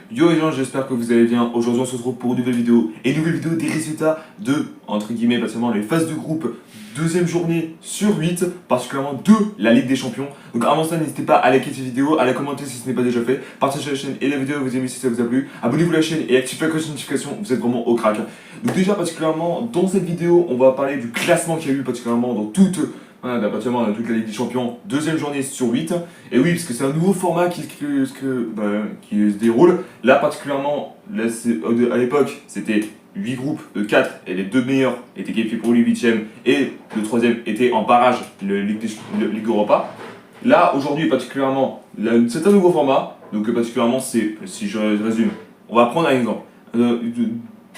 Yo les gens, j'espère que vous allez bien. Aujourd'hui on se retrouve pour une nouvelle vidéo. Et une nouvelle vidéo des résultats de, entre guillemets, particulièrement les phases de groupe. Deuxième journée sur 8, particulièrement de la Ligue des Champions. Donc avant ça, n'hésitez pas à liker cette vidéo, à la commenter si ce n'est pas déjà fait. Partagez la chaîne et la vidéo vous aimez si ça vous a plu. Abonnez-vous à la chaîne et activez la cloche de notification, vous êtes vraiment au crack. Donc déjà particulièrement dans cette vidéo, on va parler du classement qu'il y a eu particulièrement dans toute... Voilà, dans toute la Ligue des Champions, deuxième journée sur 8. Et oui, parce que c'est un nouveau format qui se déroule. Là, particulièrement, là, à l'époque, c'était 8 groupes de 4 et les deux meilleurs étaient qualifiés pour le 8ème et le troisième était en barrage, le Ligue Europa. Là, aujourd'hui, particulièrement, c'est un nouveau format. Donc, particulièrement, si je résume, on va prendre un exemple.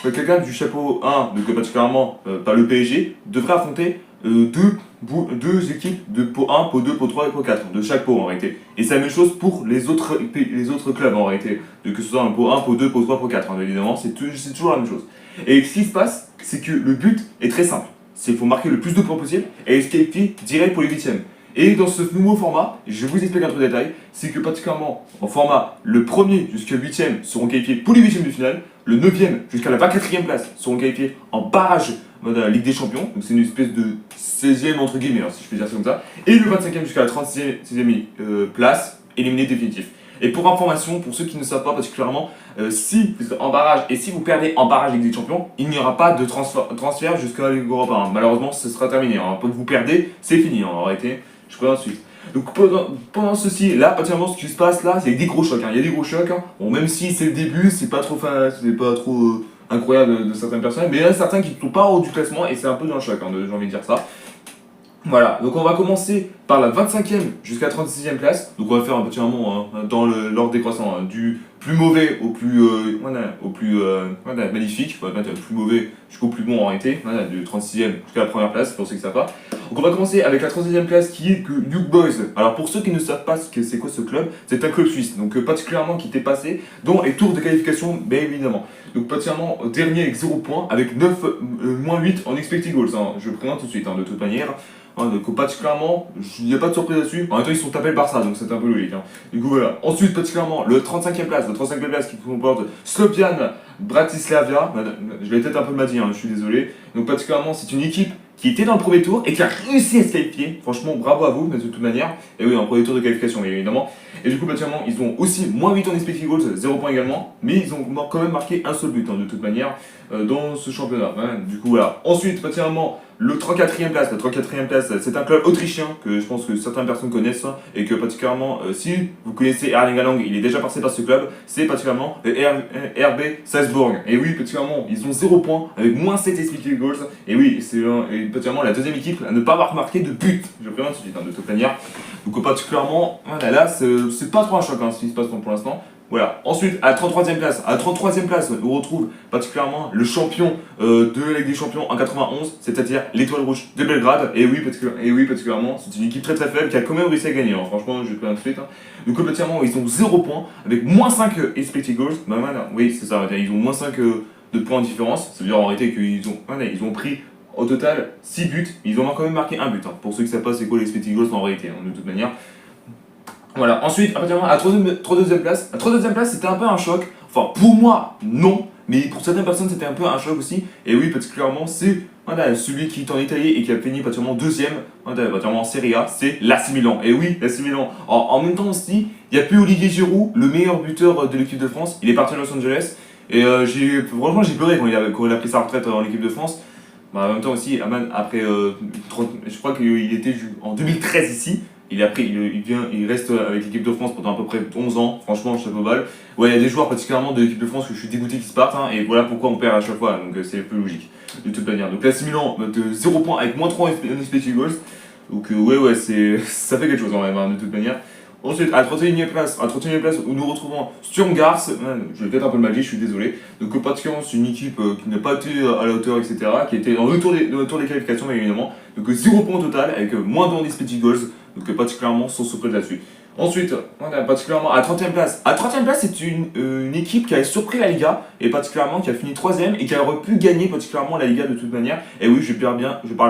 Quelqu'un du chapeau 1, donc particulièrement par le PSG, devrait affronter deux équipes de pot 1, pot 2, pot 3 et pot 4 de chaque pot en réalité. Et c'est la même chose pour les autres clubs en réalité. Que ce soit un pot 1, pot 2, pot 3, pot 4, hein, évidemment, c'est toujours la même chose. Et ce qui se passe, c'est que le but est très simple. C'est qu'il faut marquer le plus de points possible et se qualifier direct pour les 8ème. Et dans ce nouveau format, je vous explique un peu de détail, c'est que particulièrement en format, le premier jusqu'à 8ème seront qualifiés pour les 8ème de finale, le 9ème jusqu'à la 24ème place seront qualifiés en barrage de la Ligue des Champions, donc c'est une espèce de 16ème entre guillemets, si je peux dire ça comme ça, et le 25ème jusqu'à la 36ème place, éliminé définitif. Et pour information, pour ceux qui ne savent pas particulièrement, si vous êtes en barrage et si vous perdez en barrage Ligue des Champions, il n'y aura pas de transfert jusqu'à la Ligue Europa. Hein. Malheureusement, ce sera terminé. Hein. Quand vous perdez, c'est fini. Hein. En réalité, je préviens ensuite. Donc pendant ceci, là, particulièrement ce qui se passe là, c'est des gros chocs. Hein. Il y a des gros chocs. Hein. Bon, même si c'est le début, c'est pas trop incroyable de certaines personnes, mais il y en a certains qui ne sont pas en haut du classement et c'est un peu dans le choc, hein, j'ai envie de dire ça. Voilà, donc on va commencer par la 25ème jusqu'à la 36ème place. Donc on va faire un petit moment dans l'ordre décroissant, hein, du plus mauvais au plus, magnifique, on va mettre le plus mauvais jusqu'au plus bon en réalité, voilà, du 36ème jusqu'à la première place, pour ceux qui ne savent pas. Donc on va commencer avec la 36ème place qui est que Young Boys. Alors pour ceux qui ne savent pas c'est quoi ce club, c'est un club suisse, donc particulièrement qui était passé dans les tours de qualification, bien évidemment. Donc particulièrement dernier avec 0 points, avec 9, moins 8 en expected goals, hein. Je préviens tout de suite, hein, de toute manière. Donc particulièrement, il n'y a pas de surprise là-dessus. En même temps, ils sont tapés le Barça, donc c'est un peu logique. Hein. Du coup, voilà. Ensuite, particulièrement, le 35ème place qui comporte Slovian Bratislava. Je l'ai peut-être un peu mal dit, hein, je suis désolé. Donc particulièrement, c'est une équipe qui était dans le premier tour et qui a réussi à se qualifier. Franchement, bravo à vous, mais de toute manière. Et oui, en premier tour de qualification, évidemment. Et du coup, particulièrement, ils ont aussi moins 8 en expected goals, 0 points également. Mais ils ont quand même marqué un seul but, hein, de toute manière, dans ce championnat. Hein. Du coup, voilà. Ensuite, particulièrement, le 34ème place, c'est un club autrichien que je pense que certaines personnes connaissent et que particulièrement, si vous connaissez Erling Haaland, il est déjà passé par ce club, c'est particulièrement le RB Salzbourg. Et oui, particulièrement, ils ont 0 points avec moins 7 expected goals. Et oui, c'est particulièrement la deuxième équipe à ne pas avoir marqué de but. Je préviens tout de suite, hein, de toute manière. Donc particulièrement, voilà, là, c'est pas trop un choc, hein, ce qui se passe pour l'instant. Voilà. Ensuite, à la 33ème place, on retrouve particulièrement le champion de la Ligue des Champions en 91, c'est-à-dire l'Étoile Rouge de Belgrade. Et oui, particulièrement, c'est une équipe très très faible qui a quand même réussi à gagner. Hein. Franchement, je vais pas tout de suite. Hein. Donc, particulièrement, ils ont 0 points avec moins 5 expected goals. Bah, voilà. Oui, c'est ça. Ils ont moins 5 de points de différence. Ça veut dire en réalité qu'ils ont pris au total 6 buts. Ils ont quand même marqué un but. Hein. Pour ceux qui ne savent pas c'est quoi les expected goals en réalité, hein, de toute manière. Voilà, ensuite, à la 32ème place, c'était un peu un choc. Enfin, pour moi, non. Mais pour certaines personnes, c'était un peu un choc aussi. Et oui, particulièrement, c'est celui qui est en Italie et qui a fini particulièrement deuxième, particulièrement en Serie A, c'est l'AC Milan. Et oui, l'AC Milan. En même temps aussi, il n'y a plus Olivier Giroud, le meilleur buteur de l'équipe de France. Il est parti à Los Angeles. Et franchement, j'ai pleuré quand il a pris sa retraite en équipe de France. Bah, en même temps aussi, Aman, après, je crois qu'il était en 2013 ici. Il reste avec l'équipe de France pendant à peu près 11 ans, franchement, chapeau bas. Ouais, il y a des joueurs particulièrement de l'équipe de France que je suis dégoûté qu'ils se partent, hein, et voilà pourquoi on perd à chaque fois, donc c'est plus logique, de toute manière. Donc l'AC Milan, de 0 points avec moins 3 en expected goals, donc ouais, ça fait quelque chose quand même, hein, de toute manière. Ensuite, à la 31ème place, où nous retrouvons Sturm Graz, je vais peut-être un peu le mal dit, je suis désolé. Donc particulièrement, c'est une équipe qui n'a pas été à la hauteur, etc., qui était dans le tour des qualifications, bien évidemment. Donc 0 points au total, avec moins de expected goals, donc particulièrement sans surprise là-dessus. Ensuite, on a particulièrement à la 30ème place. À la 30ème place, c'est une équipe qui a surpris la Liga, et particulièrement qui a fini 3ème, et qui aurait pu gagner particulièrement la Liga de toute manière. Et oui, je parle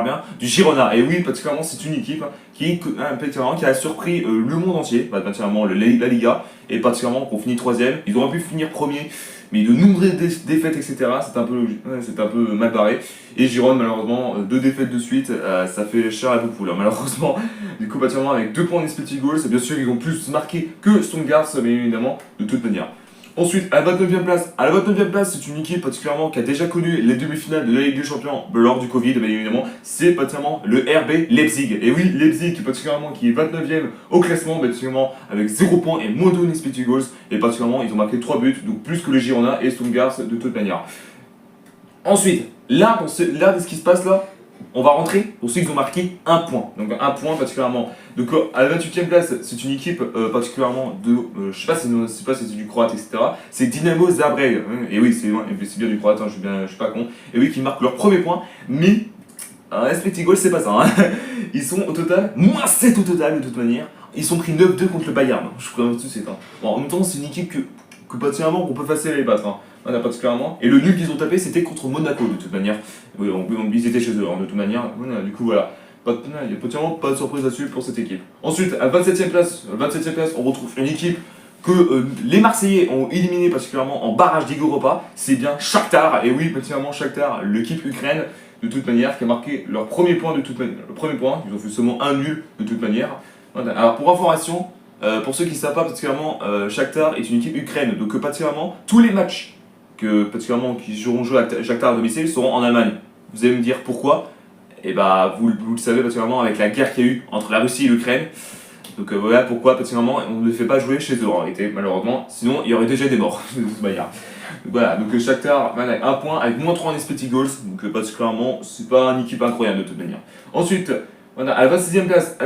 bien du Girona. Et oui, particulièrement, c'est une équipe qui a surpris le monde entier, particulièrement la Liga, et particulièrement qu'on finit 3ème. Ils auraient pu finir premier, mais de nombreuses défaites, etc. C'est un peu mal barré. Et Giron, malheureusement, 2 défaites de suite, ça fait cher à la poule, malheureusement. Du coup, particulièrement avec 2 points d'Espeti Goals, bien sûr, ils ont plus marqué que Stuttgart, mais évidemment, de toute manière. Ensuite, à la 29e place, c'est une équipe particulièrement qui a déjà connu les demi-finales de la Ligue des Champions lors du Covid, bien évidemment, c'est particulièrement le RB Leipzig. Et oui, Leipzig, particulièrement, qui est 29e au classement, particulièrement avec 0 points et moins de expected goals, et particulièrement, ils ont marqué 3 buts, donc plus que les Girona et Stuttgart de toute manière. Ensuite, là, de ce qui se passe là, on va rentrer pour ceux qui ont marqué 1 point. Donc 1 point particulièrement. Donc à la 28e place, c'est une équipe particulièrement de. Je sais pas si c'est du croate, etc. C'est Dinamo Zagreb. Et oui, c'est bien du croate, je suis pas con. Et oui, qui marquent leur premier point. Mais expected goal, c'est pas ça. Ils sont au total, moins 7 au total de toute manière. Ils sont pris 9-2 contre le Bayern. Je préviens tout de suite. Bon, en même temps, c'est une équipe que particulièrement qu'on peut facilement les battre. Particulièrement. Et le nul qu'ils ont tapé, c'était contre Monaco de toute manière. Oui, ils étaient chez eux de toute manière. Du coup, voilà. Il n'y a particulièrement pas de surprise là-dessus pour cette équipe. Ensuite, à 27e place, on retrouve une équipe que les Marseillais ont éliminé particulièrement en barrage Ligue Europa. C'est bien Shakhtar. Et oui, particulièrement Shakhtar, l'équipe Ukraine de toute manière, qui a marqué leur premier point de toute manière. Le premier point, ils ont fait seulement un nul de toute manière. Alors pour information, pour ceux qui ne savent pas particulièrement, Shakhtar est une équipe Ukraine. Donc particulièrement, tous les matchs qui auront joué à Shakhtar à domicile seront en Allemagne. Vous allez me dire pourquoi. Et bah vous le savez particulièrement avec la guerre qu'il y a eu entre la Russie et l'Ukraine. Donc voilà pourquoi particulièrement on ne les fait pas jouer chez eux en réalité, malheureusement. Sinon il y aurait déjà des morts de toute manière. Donc voilà, donc Shakhtar avec 1 point avec moins 3 en expected goals. Donc particulièrement c'est pas une équipe incroyable de toute manière. Ensuite, voilà, à la 26e place,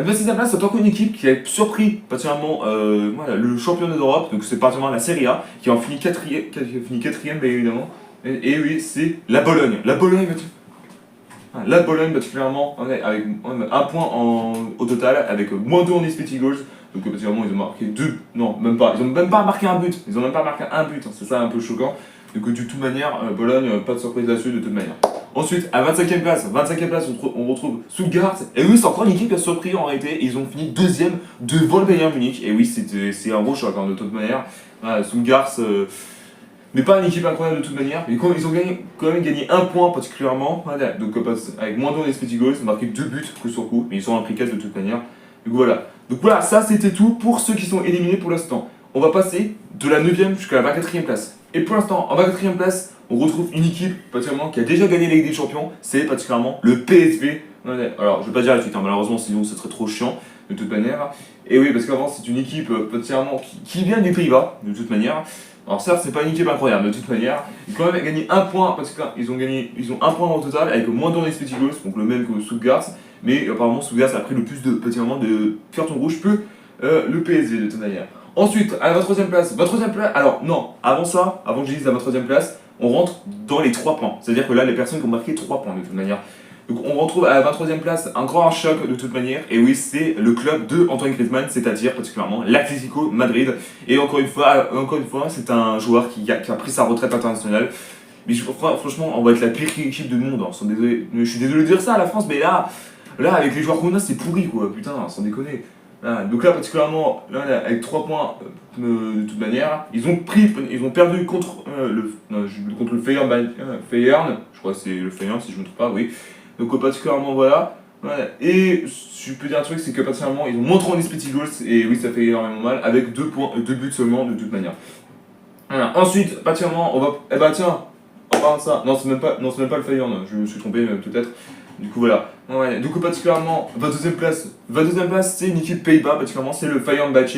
c'est encore une équipe qui a surpris particulièrement le championnat d'Europe, donc c'est particulièrement la Serie A, qui a fini 4ème, bien évidemment. Et oui, c'est la Bologne. La Bologne, particulièrement, avec 1 point au total, avec moins 2 en expected goals. Donc particulièrement, ils ont marqué 2, non, même pas. Ils ont même pas marqué un but. C'est ça un peu choquant. Donc de toute manière, Bologne, pas de surprise là-dessus de toute manière. Ensuite, à 25e place, on retrouve Stuttgart. Et oui, c'est encore une équipe qui a surpris en réalité. Ils ont fini 2ème devant le Bayern Munich. Et oui, c'est un gros choc de toute manière. Stuttgart n'est pas une équipe incroyable de toute manière. Mais ils ont quand même gagné 1 point particulièrement. Donc avec moins de expected goals, ils ont marqué 2 buts coup sur coup. Mais ils sont en pris 4 de toute manière. Donc voilà, ça c'était tout pour ceux qui sont éliminés pour l'instant. On va passer de la 9ème jusqu'à la 24ème place. Et pour l'instant, en 24ème place, on retrouve une équipe particulièrement qui a déjà gagné la Ligue des Champions, c'est particulièrement le PSV. Alors, je ne vais pas dire la suite, malheureusement, sinon ce serait trop chiant de toute manière. Et oui, parce qu'avant, c'est une équipe particulièrement qui vient des Pays-Bas, de toute manière. Alors certes, c'est pas une équipe incroyable, de toute manière. Ils ont quand même gagné 1 point, parce qu'ils ont 1 point au total, avec moins de expected goals, donc le même que Stuttgart. Mais apparemment, Stuttgart a pris le plus de cartons rouges que le PSV, de toute manière. Ensuite, à la 23ème place, alors non, avant que je dise la 23ème place, on rentre dans les 3 points. C'est-à-dire que là, les personnes qui ont marqué 3 points de toute manière. Donc on retrouve à la 23ème place un grand choc de toute manière. Et oui, c'est le club de Antoine Griezmann, c'est-à-dire particulièrement l'Atlético Madrid. Et encore une fois, c'est un joueur qui a pris sa retraite internationale. Mais franchement, on va être la pire équipe du monde. Je suis désolé de dire ça à la France, mais là avec les joueurs qu'on a, c'est pourri quoi. Putain, sans déconner. Donc là, particulièrement, avec 3 points de toute manière, ils ont perdu contre le Feyenoord, je crois que c'est le Feyenoord si je ne me trompe pas, oui. Donc particulièrement, voilà. Et je peux dire un truc, c'est que particulièrement, ils ont moins 3 en expected goals, et oui, ça fait énormément mal, avec 2 buts seulement de toute manière. Voilà. Ensuite, particulièrement, on va. Eh bah tiens, en parlant de ça, non, c'est même pas le Feyenoord, je me suis trompé peut-être. Du coup voilà. Du coup particulièrement 22ème place, c'est une équipe Pays-Bas, particulièrement c'est le Fenerbahçe.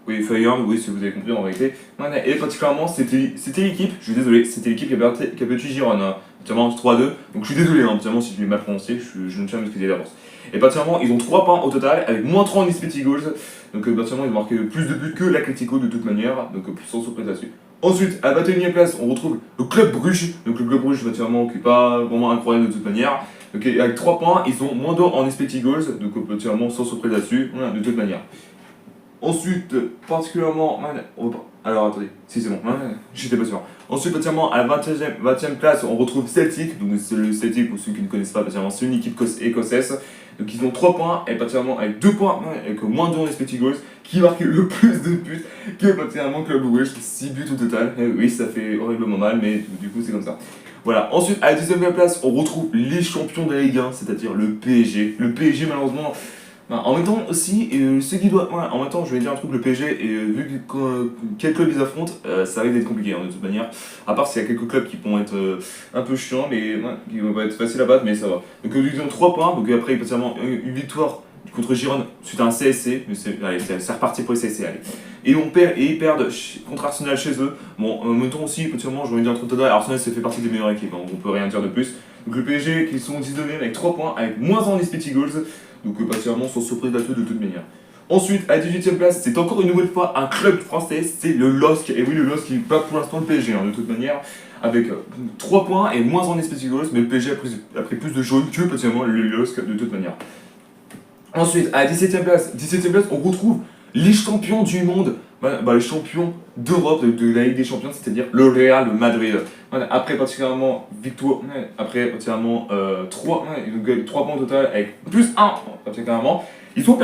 Oui, Feyenoord, oui si vous avez compris en réalité. Et particulièrement c'était l'équipe, je suis désolé, c'était l'équipe qui a battu Girona, notamment 3-2. Donc je suis désolé, notamment si je l'ai mal prononcé, je ne tiens à m'excuser d'avance. Et particulièrement ils ont 3 points au total avec moins 3 en expected goals. Donc particulièrement ils ont marqué plus de buts que l'Atlético de toute manière, donc sans surprise là-dessus. Ensuite, à la 21ème place, on retrouve le Club Bruges. Donc le Club Bruges, particulièrement, qui n'est pas vraiment incroyable de toute manière. Donc, avec 3 points, ils ont moins d'or en expected goals, donc particulièrement sans surprise là-dessus, de toute manière. Ensuite, particulièrement. Alors attendez, si c'est bon, j'étais pas sûr. Ensuite, particulièrement à la 20e place, on retrouve Celtic. Donc c'est le Celtic, pour ceux qui ne connaissent pas, particulièrement c'est une équipe écossaise. Donc ils ont 3 points, et particulièrement avec 2 points, avec moins de 2 en expected goals, qui marque le plus de buts que particulièrement Club Brugge, 6 buts au total. Et oui, ça fait horriblement mal, mais du coup c'est comme ça. Voilà, ensuite à la 19e place, on retrouve les champions de la Ligue 1, c'est-à-dire le PSG. Le PSG, malheureusement, en même temps aussi, ce qui doit. Ouais, en même temps, je vais dire un truc, le PSG, vu que quel club ils affrontent, ça risque d'être compliqué de toute manière. À part s'il y a quelques clubs qui vont être un peu chiants, mais qui vont pas être faciles à battre, mais ça va. Donc ils ont 3 points, donc après, potentiellement une victoire contre Gironde suite à un CSC, mais c'est reparti pour le CSC, allez. Et ils perdent contre Arsenal chez eux. Bon, en même temps aussi, potentiellement, j'aurais dire un truc total, Arsenal, ça fait partie des meilleures équipes, on peut rien dire de plus. Donc le PSG qui sont 19e avec 3 points, avec moins en expected goals. Donc particulièrement sans surprise là-dessus de toute manière. Ensuite, à la 18e place, c'est encore une nouvelle fois un club français, c'est le LOSC. Et oui, le LOSC qui bat pour l'instant le PSG, de toute manière, avec 3 points et moins en expected goals, mais le PSG a pris plus de jaune que particulièrement le LOSC de toute manière. Ensuite, à la 17e place, on retrouve les champions du monde, les champions d'Europe, de la Ligue des Champions, c'est-à-dire le Real Madrid. Après particulièrement victoire, après particulièrement 3 points au total avec plus 1 particulièrement. Ils sont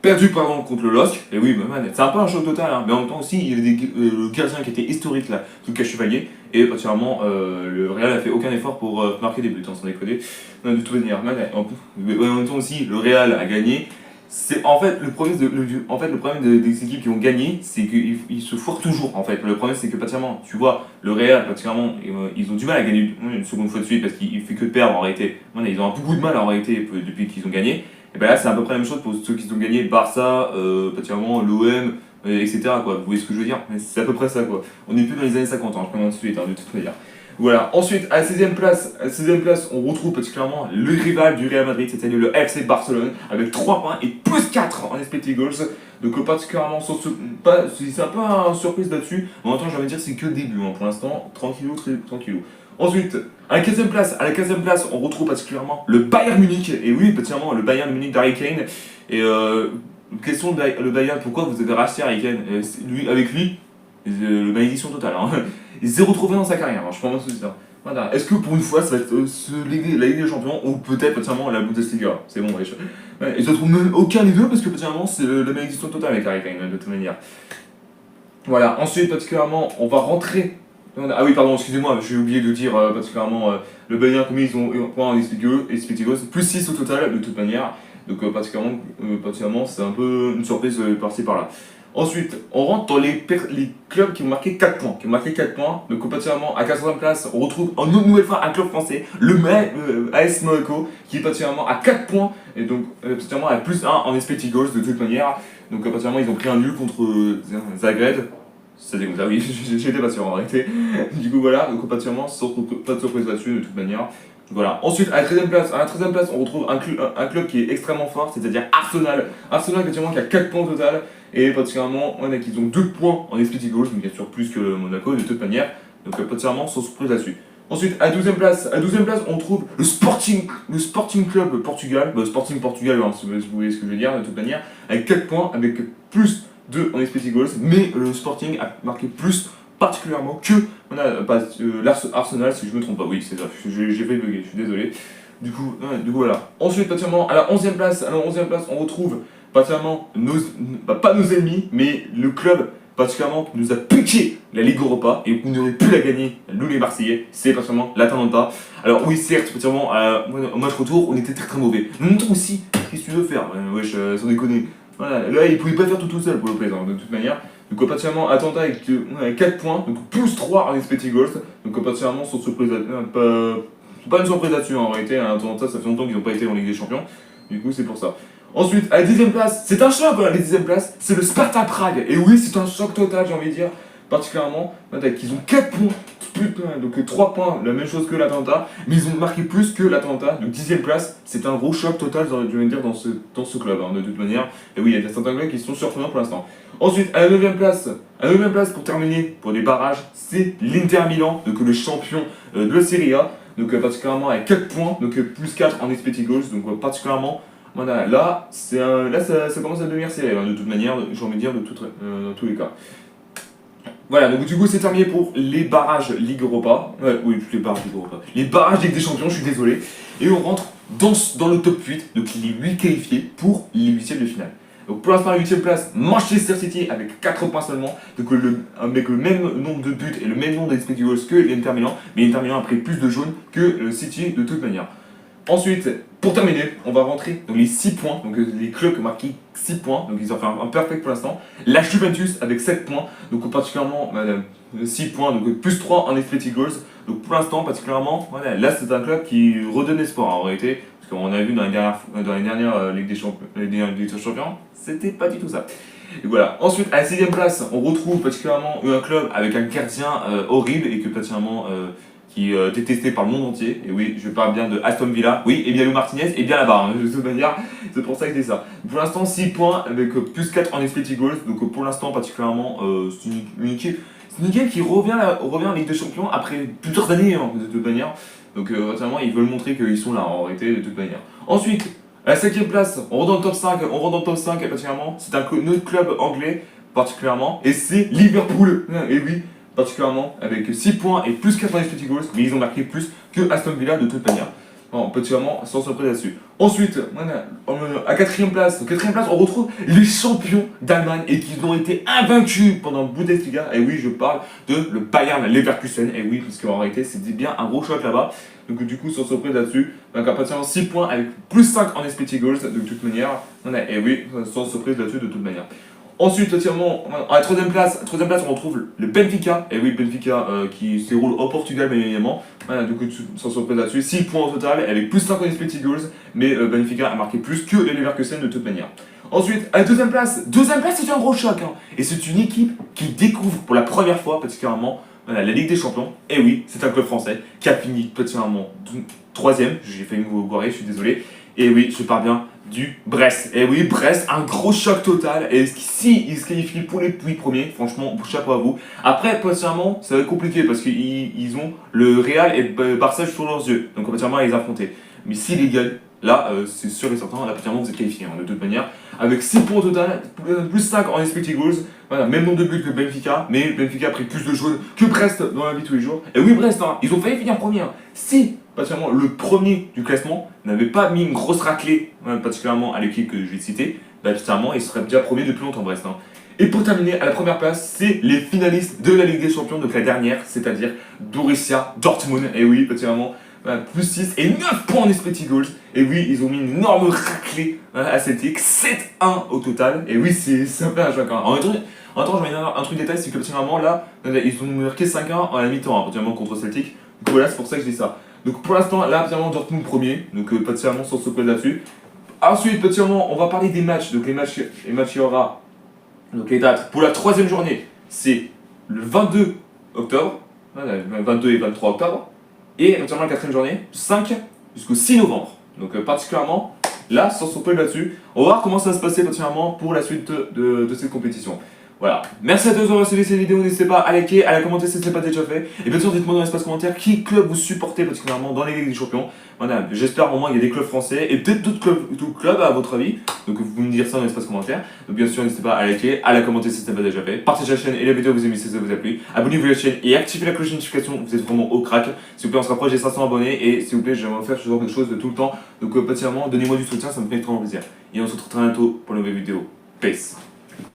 perdus contre le LOSC, et oui, c'est un peu un choc total, mais en même temps aussi, il y avait le gardien qui était historique là, Lucas Chevalier, et particulièrement le Real a fait aucun effort pour marquer des buts, sans déconner. De toute manière, en même temps aussi, le Real a gagné. C'est en fait le problème des équipes qui ont gagné, c'est qu'ils se foirent toujours en fait. Le problème c'est que pratiquement, tu vois, le Real pratiquement, ils ont du mal à gagner une seconde fois de suite parce qu'il fait que de perdre en réalité. Ils ont beaucoup de mal en réalité depuis qu'ils ont gagné. Et ben là c'est à peu près la même chose pour ceux qui ont gagné, Barça, pratiquement l'OM, etc. Quoi. Vous voyez ce que je veux dire? Mais c'est à peu près ça quoi. On n'est plus dans les années 50, je commence de suite, de toute manière. Voilà, ensuite à la 16e place, on retrouve particulièrement le rival du Real Madrid, c'est-à-dire le FC Barcelone, avec 3 points et plus 4 en expected goals. Donc particulièrement, c'est un peu une surprise là-dessus, mais en même temps j'ai envie de dire c'est que le début, pour l'instant, tranquillou, très tranquillou. Ensuite, à la 15e place, on retrouve particulièrement le Bayern Munich, et oui, particulièrement le Bayern Munich d'Harry Kane. Et question de le Bayern, pourquoi vous avez racheté Harry Kane? Avec lui, le malédiction totale. Zéro trophée dans sa carrière, je pense que c'est ça. Voilà. Est-ce que pour une fois ça va être la Ligue des Champions ou peut-être particulièrement la Bundesliga? C'est bon, et je trouve même aucun des deux parce que particulièrement c'est la malédiction totale avec Harry Kane de toute manière. Voilà, ensuite particulièrement on va rentrer. Ah oui, pardon, excusez-moi, j'ai oublié de dire particulièrement le Bayern, combien ils ont un point en expected goals, plus 6 au total de toute manière. Donc particulièrement c'est un peu une surprise par-ci par-là. Ensuite, on rentre dans les clubs qui ont marqué 4 points. Donc, particulièrement, à 14e place, on retrouve en nouvelle fois un club français, le AS Monaco, qui est particulièrement à 4 points, et donc particulièrement à plus 1 en expected goals de toute manière. Donc, particulièrement, ils ont pris un nul contre Zagreb. C'est-à-dire que oui, j'étais pas sûr en réalité. Du coup, voilà, donc particulièrement, pas de surprise là-dessus de toute manière. Voilà. Ensuite, à la 13e place, on retrouve un club qui est extrêmement fort, c'est-à-dire Arsenal. Arsenal, effectivement, qui a 4 points au total. Et particulièrement, ils ont 2 points en expected goals, donc bien sûr plus que Monaco de toute manière. Donc particulièrement, sans surprise là-dessus. Ensuite, à 12e place, on trouve le Sporting Club Portugal. Sporting Portugal, si vous voyez ce que je veux dire, de toute manière. Avec 4 points, avec plus 2 en expected goals. Mais le Sporting a marqué plus particulièrement que Arsenal, si je me trompe pas. Oui, c'est ça, j'ai fait bugger, je suis désolé. Du coup, voilà. Ensuite, particulièrement, à la 11e place, on retrouve particulièrement pas nos ennemis, mais le club particulièrement qui nous a piqué la Ligue Europa et qu'on aurait pu la gagner, nous les Marseillais, c'est particulièrement l'Atalanta. Alors oui, certes, particulièrement au match retour, on était très très mauvais. Mais en même temps aussi, qu'est-ce que tu veux faire? Wesh, sans déconner. Voilà, là, il pouvait pas faire tout seul pour le plaisir, de toute manière. Donc particulièrement Atalanta avec 4 points, donc plus 3 en expected goals. Donc particulièrement sans surprise, pas une surprise là-dessus en réalité. Atalanta, ça fait longtemps qu'ils n'ont pas été en Ligue des Champions. Du coup, c'est pour ça. Ensuite, à la 10e place, c'est un choc, la 10e place, c'est le Sparta Prague. Et oui, c'est un choc total, j'ai envie de dire, particulièrement, qu'ils ont 4 points, donc 3 points, la même chose que l'Atalanta, mais ils ont marqué plus que l'Atalanta. Donc 10e place, c'est un gros choc total, je veux dire, dans ce club, de toute manière. Et oui, il y a certains clubs qui sont surprenants pour l'instant. Ensuite, à la 9e place, pour terminer, pour les barrages, c'est l'Inter Milan, donc le champion de la Serie A, donc particulièrement avec 4 points, donc plus 4 en expected goals, donc particulièrement. Voilà, là, ça commence à devenir serré, de toute manière, j'ai envie de dire, dans tous les cas. Voilà, donc du coup c'est terminé pour les barrages Ligue Europa. Ouais, oui, les barrages Ligue Europa. Les barrages Ligue des Champions, je suis désolé. Et on rentre dans le top 8, donc les 8 qualifiés pour les huitièmes de finale. Donc pour l'instant, la 8ème place, Manchester City avec 4 points seulement, donc avec le même nombre de buts et le même nombre d'expected goals que l'Inter Milan, mais l'Inter Milan a pris plus de jaunes que le City de toute manière. Ensuite, pour terminer, on va rentrer dans les 6 points, donc les clubs qui ont marqué 6 points, donc ils ont fait un perfect pour l'instant. La Juventus avec 7 points, donc particulièrement 6 points, donc plus 3 en expected goals. Donc pour l'instant, particulièrement, voilà, là c'est un club qui redonne espoir en réalité, parce qu'on a vu dans les dernières Ligue des Champions, c'était pas du tout ça. Et voilà. Ensuite, à la 6ème place, on retrouve particulièrement un club avec un gardien horrible et que particulièrement qui est détesté par le monde entier. Et oui, je parle bien de Aston Villa. Oui, et bien Lou Martinez, et bien là-bas. De toute manière, c'est pour ça que je dis ça. Pour l'instant, 6 points avec plus 4 en expected goals. Donc pour l'instant, particulièrement, c'est une équipe. C'est une équipe qui revient en Ligue des Champions après plusieurs années, hein, de toute manière. Donc, récemment, ils veulent montrer qu'ils sont là, en réalité, de toute manière. Ensuite, à la 5ème place, on rentre dans le top 5, et particulièrement, c'est un autre club anglais, particulièrement, et c'est Liverpool. Et oui, particulièrement, avec 6 points et plus 4 expected goals, mais ils ont marqué plus que Aston Villa de toute manière. Bon, particulièrement, sans surprise là-dessus. Ensuite, à 4ème place, on retrouve les champions d'Allemagne et qui ont été invaincus pendant le Bundesliga. Et oui, je parle de le Bayern Leverkusen. Et oui, parce qu'en réalité, c'était bien un gros choc là-bas. Donc du coup, sans surprise là-dessus, donc à partir de 6 points avec plus 5 en expected goals de toute manière. Et oui, sans surprise là-dessus de toute manière. Ensuite, à la 3ème place, on retrouve le Benfica. Et oui, Benfica qui se déroule au Portugal, bien évidemment. Voilà, du coup, sans surprise là-dessus, 6 points au total, avec plus 5 en expected goals. Mais Benfica a marqué plus que les Leverkusen de toute manière. Ensuite, à la 2ème place, c'est un gros choc. Hein. Et c'est une équipe qui découvre pour la première fois, particulièrement, la Ligue des Champions. Et oui, c'est un club français qui a fini particulièrement 3ème. J'ai failli vous goirer, je suis désolé. Et oui, je parle bien du Brest. Et oui, Brest, un gros choc total. Et si ils se qualifient pour les 8 premiers, franchement, chapeau à vous. Après, particulièrement, ça va être compliqué parce qu'ils ont le Real et le Barça sur leurs yeux. Donc, particulièrement, à les affronter. Mais s'ils les gagnent, là, c'est sûr et certain, là, particulièrement, vous êtes qualifiés, hein, de toute manière. Avec 6 points au total, plus 5 en expected goals. Voilà, même nombre de buts que Benfica, mais Benfica a pris plus de jaunes que Brest dans la vie tous les jours. Et oui, Brest, hein, ils ont failli finir premier. Hein. Si, particulièrement, le premier du classement n'avait pas mis une grosse raclée, particulièrement à l'équipe que je vais citer, particulièrement, il serait déjà premier depuis longtemps, Brest. Hein. Et pour terminer, à la première place, c'est les finalistes de la Ligue des Champions, donc la dernière, c'est-à-dire Borussia Dortmund. Et oui, particulièrement, plus 6 et 9 points en expected goals. Et oui, ils ont mis une énorme raclée à Celtic, 7-1 au total. Et oui, c'est un peu un choc. Hein. En même temps, je vais dire un truc détail, c'est que particulièrement là, ils ont marqué 5-1 à la mi-temps, particulièrement contre Celtic. Donc voilà, c'est pour ça que je dis ça. Donc pour l'instant, là, particulièrement Dortmund premier, donc particulièrement sans se plaindre là-dessus. Ensuite, particulièrement, on va parler des matchs. Donc les matchs il y aura, donc les dates. Pour la 3ème journée, c'est le 22 octobre, 22 et 23 octobre. Et particulièrement la 4ème journée, 5 jusqu'au 6 novembre. Donc particulièrement, là, sans surprise là-dessus, on va voir comment ça va se passer particulièrement pour la suite de cette compétition. Voilà. Merci à tous d'avoir suivi cette vidéo. N'hésitez pas à liker, à la commenter si ce n'est pas déjà fait. Et bien sûr, dites-moi dans l'espace commentaire qui club vous supportez particulièrement dans les Ligues des Champions. Voilà, j'espère au moins qu'il y a des clubs français et peut-être d'autres clubs à votre avis. Donc vous me dire ça dans l'espace commentaire. Donc bien sûr, n'hésitez pas à liker, à la commenter si ce n'est pas déjà fait. Partagez la chaîne et la vidéo vous aimez si ça vous a plu. Abonnez-vous à la chaîne et activez la cloche de notification. Vous êtes vraiment au crack. S'il vous plaît, on se rapproche des 500 abonnés et s'il vous plaît, j'aimerais faire ce genre de choses de tout le temps. Donc particulièrement, donnez-moi du soutien, ça me fait extrêmement plaisir. Et on se retrouve très bientôt pour une nouvelle vidéo. Peace.